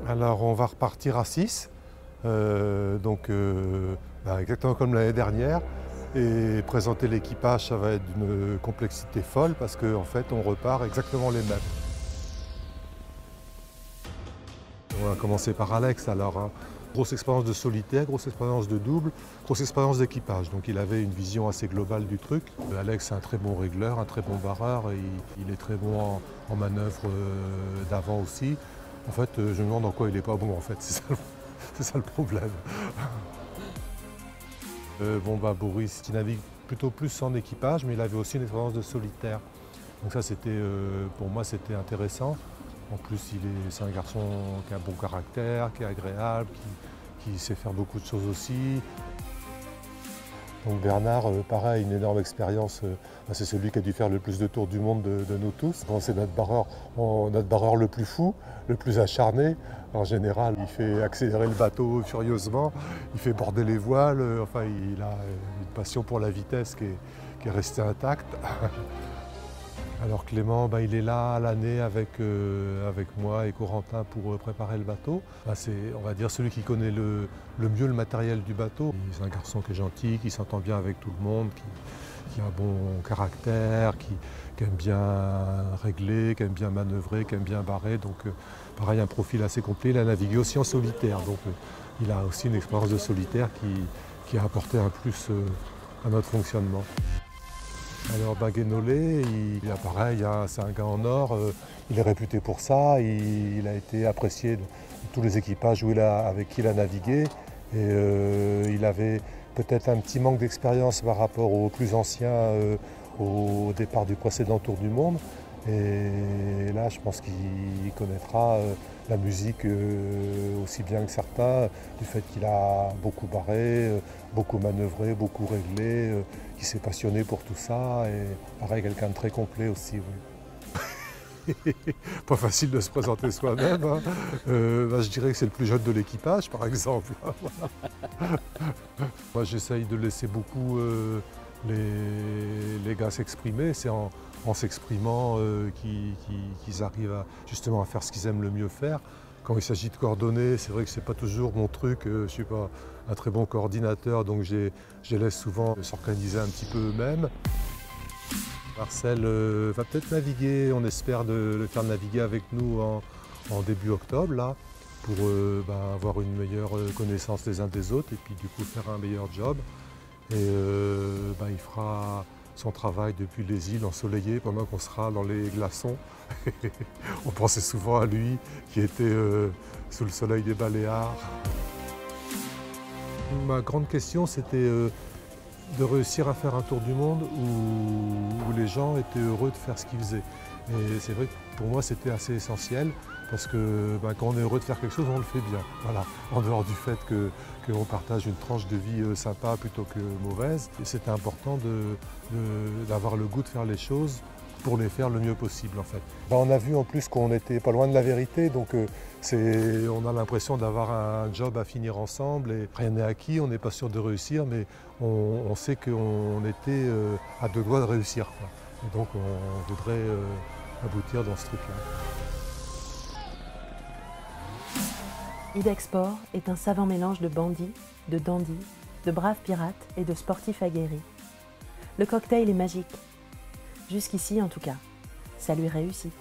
Alors on va repartir à 6, exactement comme l'année dernière. Et présenter l'équipage, ça va être d'une complexité folle parce qu'en fait on repart exactement les mêmes. On va commencer par Alex alors. Grosse expérience de solitaire, grosse expérience de double, grosse expérience d'équipage. Donc il avait une vision assez globale du truc. Alex est un très bon régleur, un très bon barreur, et il est très bon en manœuvre d'avant aussi. En fait, je me demande en quoi il n'est pas bon en fait, c'est ça le problème. Boris, il navigue plutôt plus en équipage, mais il avait aussi une expérience de solitaire. Donc ça, pour moi, c'était intéressant. En plus, c'est un garçon qui a un bon caractère, qui est agréable, qui sait faire beaucoup de choses aussi. Donc Bernard, pareil, une énorme expérience. C'est celui qui a dû faire le plus de tours du monde de nous tous. C'est notre barreur le plus fou, le plus acharné. En général, il fait accélérer le bateau furieusement, il fait border les voiles. Il a une passion pour la vitesse qui est restée intacte. Alors Clément, il est là à l'année avec moi et Corentin pour préparer le bateau. C'est, on va dire, celui qui connaît le mieux le matériel du bateau. C'est un garçon qui est gentil, qui s'entend bien avec tout le monde, qui a un bon caractère, qui aime bien régler, qui aime bien manœuvrer, qui aime bien barrer. Donc pareil, un profil assez complet. Il a navigué aussi en solitaire, donc il a aussi une expérience de solitaire qui a apporté un plus à notre fonctionnement. Alors Guénolé, il est pareil, c'est un gars en or, il est réputé pour ça, il a été apprécié de tous les équipages avec qui il a navigué. Et il avait peut-être un petit manque d'expérience par rapport aux plus anciens au départ du précédent Tour du Monde. Et là, je pense qu'il connaîtra la musique aussi bien que certains, du fait qu'il a beaucoup barré, beaucoup manœuvré, beaucoup réglé, qu'il s'est passionné pour tout ça. Et pareil, quelqu'un de très complet aussi. Oui. Pas facile de se présenter soi-même. Hein. Je dirais que c'est le plus jeune de l'équipage, par exemple. Moi, j'essaye de laisser beaucoup les gars s'exprimer. C'est en s'exprimant qu'ils arrivent justement à faire ce qu'ils aiment le mieux faire. Quand il s'agit de coordonner, c'est vrai que c'est pas toujours mon truc. Je ne suis pas un très bon coordinateur, donc je les laisse souvent s'organiser un petit peu eux-mêmes. Marcel va peut-être naviguer, on espère de le faire naviguer avec nous en début octobre, là, pour avoir une meilleure connaissance les uns des autres et puis du coup faire un meilleur job. Et il fera son travail depuis les îles ensoleillées pendant qu'on sera dans les glaçons. On pensait souvent à lui qui était sous le soleil des Baléares. Ma grande question, c'était de réussir à faire un tour du monde où les gens étaient heureux de faire ce qu'ils faisaient. Et c'est vrai que pour moi, c'était assez essentiel parce que quand on est heureux de faire quelque chose, on le fait bien. Voilà. En dehors du fait qu'on partage une tranche de vie sympa plutôt que mauvaise, c'était important d'avoir le goût de faire les choses pour les faire le mieux possible en fait. On a vu en plus qu'on n'était pas loin de la vérité, donc on a l'impression d'avoir un job à finir ensemble et rien n'est acquis, on n'est pas sûr de réussir, mais on sait qu'on était à deux doigts de réussir, quoi. Et donc on voudrait aboutir dans ce truc-là. Idexport est un savant mélange de bandits, de dandys, de braves pirates et de sportifs aguerris. Le cocktail est magique. Jusqu'ici en tout cas, ça lui réussit.